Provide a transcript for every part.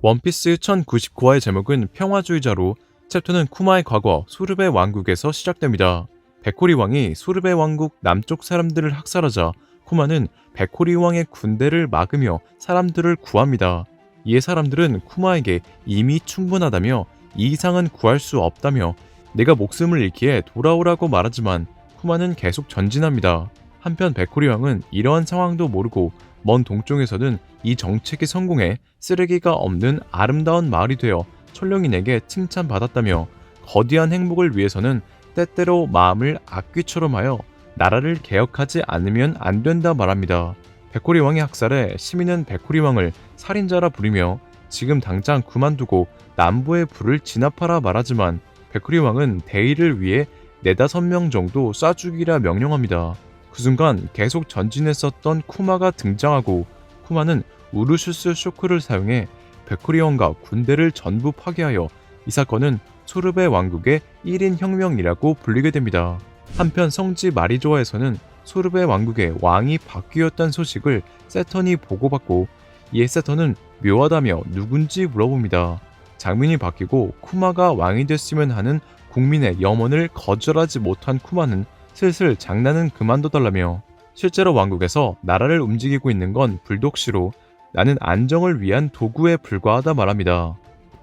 원피스 1099화의 제목은 평화주의자로, 챕터는 쿠마의 과거 소르베 왕국에서 시작됩니다. 백호리 왕이 소르베 왕국 남쪽 사람들을 학살하자 쿠마는 백호리 왕의 군대를 막으며 사람들을 구합니다. 이에 사람들은 쿠마에게 이미 충분하다며 이 이상은 구할 수 없다며 내가 목숨을 잃기에 돌아오라고 말하지만 쿠마는 계속 전진합니다. 한편 백호리 왕은 이러한 상황도 모르고 먼 동쪽에서는 이 정책이 성공해 쓰레기가 없는 아름다운 마을이 되어 천룡인에게 칭찬받았다며 거대한 행복을 위해서는 때때로 마음을 악귀처럼 하여 나라를 개혁하지 않으면 안 된다 말합니다. 백호리 왕의 학살에 시민은 백호리 왕을 살인자라 부르며 지금 당장 그만두고 남부의 불을 진압하라 말하지만 백호리 왕은 대의를 위해 4~5명 정도 쏴 죽이라 명령합니다. 그 순간 계속 전진했었던 쿠마가 등장하고 쿠마는 우르슈스 쇼크를 사용해 백호리 왕과 군대를 전부 파괴하여 이 사건은 소르베 왕국의 1인 혁명이라고 불리게 됩니다. 한편 성지 마리조아에서는 소르베 왕국의 왕이 바뀌었다는 소식을 세턴이 보고받고 이에 세턴은 묘하다며 누군지 물어봅니다. 장면이 바뀌고 쿠마가 왕이 됐으면 하는 국민의 염원을 거절하지 못한 쿠마는 슬슬 장난은 그만둬달라며 실제로 왕국에서 나라를 움직이고 있는 건 불독시로 나는 안정을 위한 도구에 불과하다 말합니다.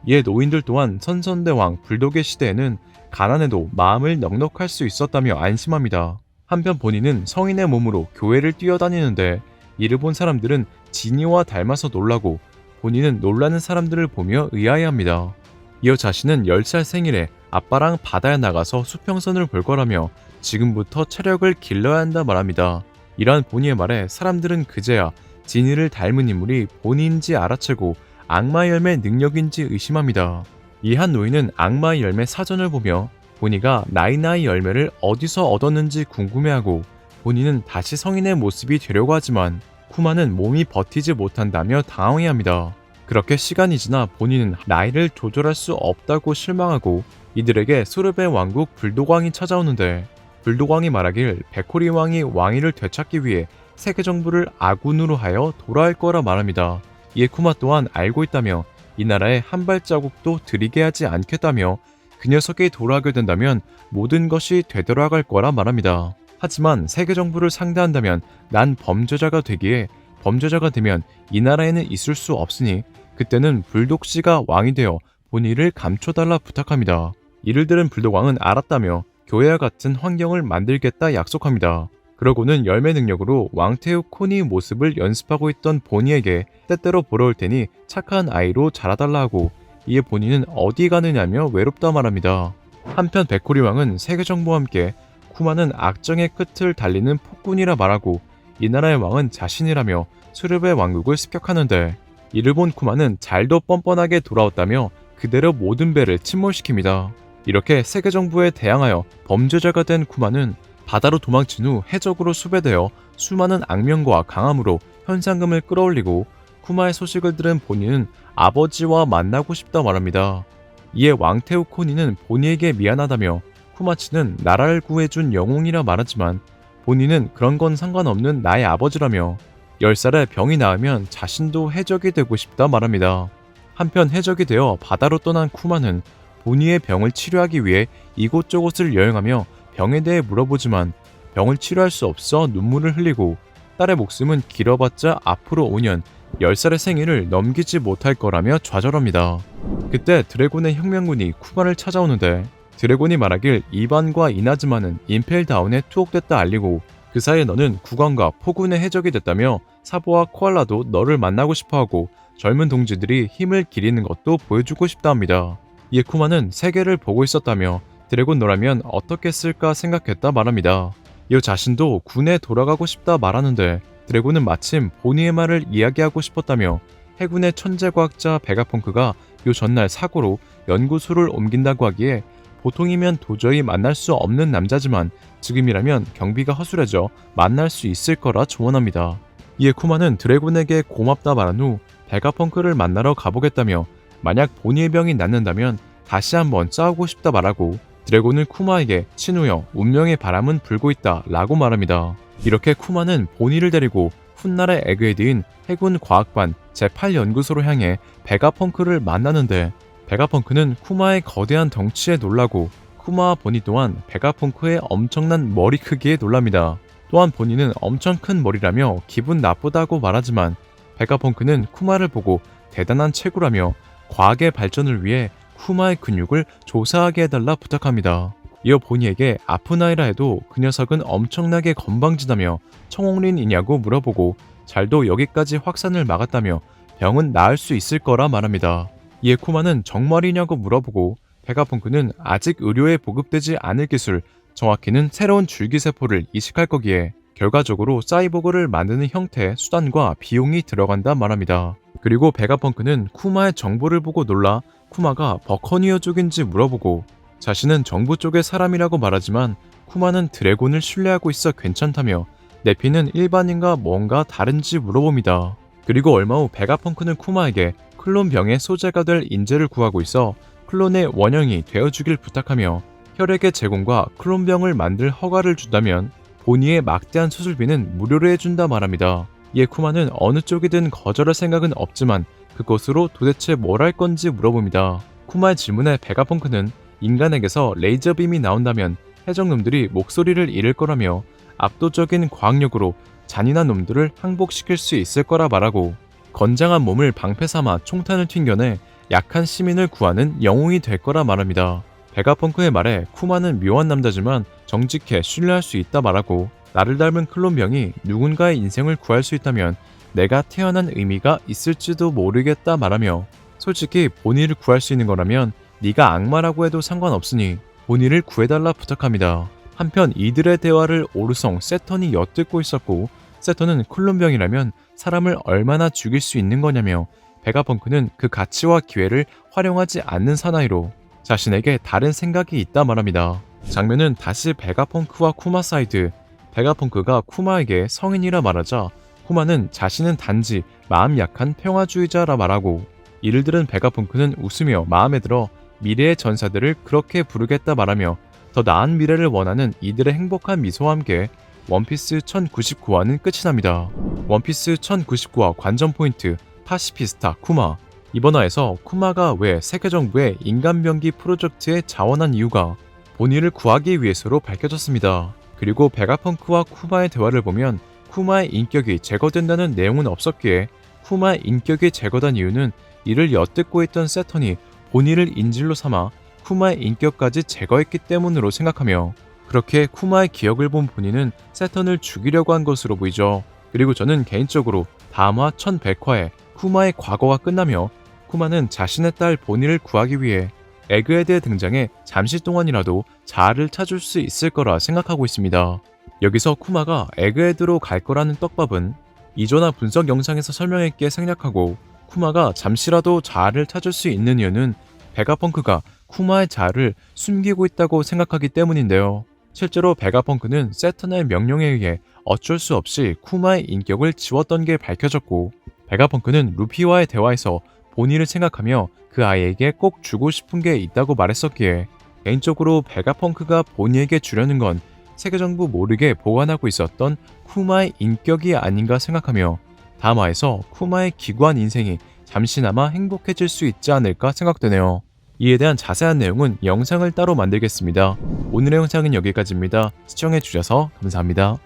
이에 노인들 또한 선선대왕 불독의 시대에는 가난해도 마음을 넉넉할 수 있었다며 안심합니다. 한편 본인은 성인의 몸으로 교회를 뛰어다니는데 이를 본 사람들은 지니와 닮아서 놀라고 본인은 놀라는 사람들을 보며 의아해합니다. 이어 자신은 10살 생일에 아빠랑 바다에 나가서 수평선을 볼 거라며 지금부터 체력을 길러야 한다 말합니다. 이러한 보니의 말에 사람들은 그제야 지니를 닮은 인물이 본인인지 알아채고 악마의 열매 능력인지 의심합니다. 이 한 노인은 악마의 열매 사전을 보며 보니가 나이나이 열매를 어디서 얻었는지 궁금해하고 본인은 다시 성인의 모습이 되려고 하지만 쿠마는 몸이 버티지 못한다며 당황해합니다. 그렇게 시간이 지나 본인은 나이를 조절할 수 없다고 실망하고 이들에게 소르베 왕국 불독왕이 찾아오는데 불독왕이 말하길 백호리 왕이 왕위를 되찾기 위해 세계 정부를 아군으로 하여 돌아올 거라 말합니다. 이에 쿠마 또한 알고 있다며 이 나라에 한 발자국도 들이게 하지 않겠다며 그 녀석이 돌아가게 된다면 모든 것이 되돌아갈 거라 말합니다. 하지만 세계 정부를 상대한다면 난 범죄자가 되기에 범죄자가 되면 이 나라에는 있을 수 없으니 그때는 불독씨가 왕이 되어 본의를 감춰달라 부탁합니다. 이를 들은 불독왕은 알았다며 교회와 같은 환경을 만들겠다 약속합니다. 그러고는 열매 능력으로 왕태우 코니 모습을 연습하고 있던 보니에게 때때로 보러 올 테니 착한 아이로 자라달라 하고 이에 보니는 어디 가느냐며 외롭다 말합니다. 한편 백호리 왕은 세계 정부와 함께 쿠마는 악정의 끝을 달리는 폭군이라 말하고 이 나라의 왕은 자신이라며 소르베 왕국을 습격하는데 이를 본 쿠마는 잘도 뻔뻔하게 돌아왔다며 그대로 모든 배를 침몰시킵니다. 이렇게 세계 정부에 대항하여 범죄자가 된 쿠마는 바다로 도망친 후 해적으로 수배되어 수많은 악명과 강함으로 현상금을 끌어올리고 쿠마의 소식을 들은 보니는 아버지와 만나고 싶다 말합니다. 이에 왕태우 코니는 보니에게 미안하다며 쿠마치는 나라를 구해준 영웅이라 말하지만 보니는 그런 건 상관없는 나의 아버지라며 10살에 병이 나으면 자신도 해적이 되고 싶다 말합니다. 한편 해적이 되어 바다로 떠난 쿠마는 보니의 병을 치료하기 위해 이곳저곳을 여행하며 병에 대해 물어보지만 병을 치료할 수 없어 눈물을 흘리고 딸의 목숨은 길어봤자 앞으로 5년 10살의 생일을 넘기지 못할 거라며 좌절합니다. 그때 드래곤의 혁명군이 쿠마를 찾아오는데 드래곤이 말하길 이반과 이나즈마는 임펠다운에 투옥됐다 알리고 그 사이에 너는 국왕과 포군의 해적이 됐다며 사보와 코알라도 너를 만나고 싶어하고 젊은 동지들이 힘을 기리는 것도 보여주고 싶다 합니다. 이에 쿠마는 세계를 보고 있었다며 드래곤 너라면 어떻게 쓸까 생각했다 말합니다. 이어 자신도 군에 돌아가고 싶다 말하는데 드래곤은 마침 보니의 말을 이야기하고 싶었다며 해군의 천재과학자 베가펑크가 요 전날 사고로 연구소를 옮긴다고 하기에 보통이면 도저히 만날 수 없는 남자지만 지금이라면 경비가 허술해져 만날 수 있을 거라 조언합니다. 이에 쿠마는 드래곤에게 고맙다 말한 후 베가펑크를 만나러 가보겠다며 만약 보니의 병이 낫는다면 다시 한번 싸우고 싶다 말하고 드래곤은 쿠마에게 친우여 운명의 바람은 불고 있다 라고 말합니다. 이렇게 쿠마는 보니를 데리고 훗날의 에그헤드인 해군 과학반 제8연구소로 향해 베가펑크를 만나는데 베가펑크는 쿠마의 거대한 덩치에 놀라고 쿠마와 보니 또한 베가펑크의 엄청난 머리 크기에 놀랍니다. 또한 보니는 엄청 큰 머리라며 기분 나쁘다고 말하지만 베가펑크는 쿠마를 보고 대단한 체구라며 과학의 발전을 위해 쿠마의 근육을 조사하게 해달라 부탁합니다. 이어 보니에게 아픈 아이라 해도 그 녀석은 엄청나게 건방지다며 청홍린이냐고 물어보고 잘도 여기까지 확산을 막았다며 병은 나을 수 있을 거라 말합니다. 이에 쿠마는 정말이냐고 물어보고 베가펑크는 아직 의료에 보급되지 않을 기술, 정확히는 새로운 줄기세포를 이식할 거기에 결과적으로 사이보그를 만드는 형태, 수단과 비용이 들어간다 말합니다. 그리고 베가펑크는 쿠마의 정보를 보고 놀라 쿠마가 버커니어 쪽인지 물어보고 자신은 정부 쪽의 사람이라고 말하지만 쿠마는 드래곤을 신뢰하고 있어 괜찮다며 네피는 일반인과 뭔가 다른지 물어봅니다. 그리고 얼마 후 베가펑크는 쿠마에게 클론 병의 소재가 될 인재를 구하고 있어 클론의 원형이 되어주길 부탁하며 혈액의 제공과 클론병을 만들 허가를 준다면 보니의 막대한 수술비는 무료로 해준다 말합니다. 이에 쿠마는 어느 쪽이든 거절할 생각은 없지만 그것으로 도대체 뭘 할 건지 물어봅니다. 쿠마의 질문에 베가펑크는 인간에게서 레이저빔이 나온다면 해적놈들이 목소리를 잃을 거라며 압도적인 과학력으로 잔인한 놈들을 항복시킬 수 있을 거라 말하고 건장한 몸을 방패 삼아 총탄을 튕겨내 약한 시민을 구하는 영웅이 될 거라 말합니다. 베가펑크의 말에 쿠마는 묘한 남자지만 정직해 신뢰할 수 있다 말하고 나를 닮은 클론병이 누군가의 인생을 구할 수 있다면 내가 태어난 의미가 있을지도 모르겠다 말하며 솔직히 보니를 구할 수 있는 거라면 네가 악마라고 해도 상관없으니 보니를 구해달라 부탁합니다. 한편 이들의 대화를 오르성 세턴이 엿듣고 있었고 세턴은 클론병이라면 사람을 얼마나 죽일 수 있는 거냐며 베가펑크는 그 가치와 기회를 활용하지 않는 사나이로 자신에게 다른 생각이 있다 말합니다. 장면은 다시 베가펑크와 쿠마 사이드. 베가펑크가 쿠마에게 성인이라 말하자 쿠마는 자신은 단지 마음 약한 평화주의자라 말하고 이를 들은 베가펑크는 웃으며 마음에 들어 미래의 전사들을 그렇게 부르겠다 말하며 더 나은 미래를 원하는 이들의 행복한 미소와 함께 원피스 1099화는 끝이 납니다. 원피스 1099화 관전 포인트 파시피스타 쿠마. 이번 화에서 쿠마가 왜 세계정부의 인간병기 프로젝트에 자원한 이유가 보니를 구하기 위해서로 밝혀졌습니다. 그리고 베가펑크와 쿠마의 대화를 보면 쿠마의 인격이 제거된다는 내용은 없었기에 쿠마의 인격이 제거된 이유는 이를 엿듣고 있던 세턴이 보니를 인질로 삼아 쿠마의 인격까지 제거했기 때문으로 생각하며 그렇게 쿠마의 기억을 본 보니는 세턴을 죽이려고 한 것으로 보이죠. 그리고 저는 개인적으로 다음화 1100화에 쿠마의 과거가 끝나며 쿠마는 자신의 딸 보니를 구하기 위해 에그헤드의 등장에 잠시 동안이라도 자아를 찾을 수 있을 거라 생각하고 있습니다. 여기서 쿠마가 에그헤드로 갈 거라는 떡밥은 이전화 분석 영상에서 설명했기에 생략하고 쿠마가 잠시라도 자아를 찾을 수 있는 이유는 베가펑크가 쿠마의 자아를 숨기고 있다고 생각하기 때문인데요. 실제로 베가펑크는 세턴의 명령에 의해 어쩔 수 없이 쿠마의 인격을 지웠던 게 밝혀졌고 베가펑크는 루피와의 대화에서 보니를 생각하며 그 아이에게 꼭 주고 싶은 게 있다고 말했었기에 개인적으로 베가펑크가 보니에게 주려는 건 세계정부 모르게 보관하고 있었던 쿠마의 인격이 아닌가 생각하며 다음 화에서 쿠마의 기구한 인생이 잠시나마 행복해질 수 있지 않을까 생각되네요. 이에 대한 자세한 내용은 영상을 따로 만들겠습니다. 오늘의 영상은 여기까지입니다. 시청해주셔서 감사합니다.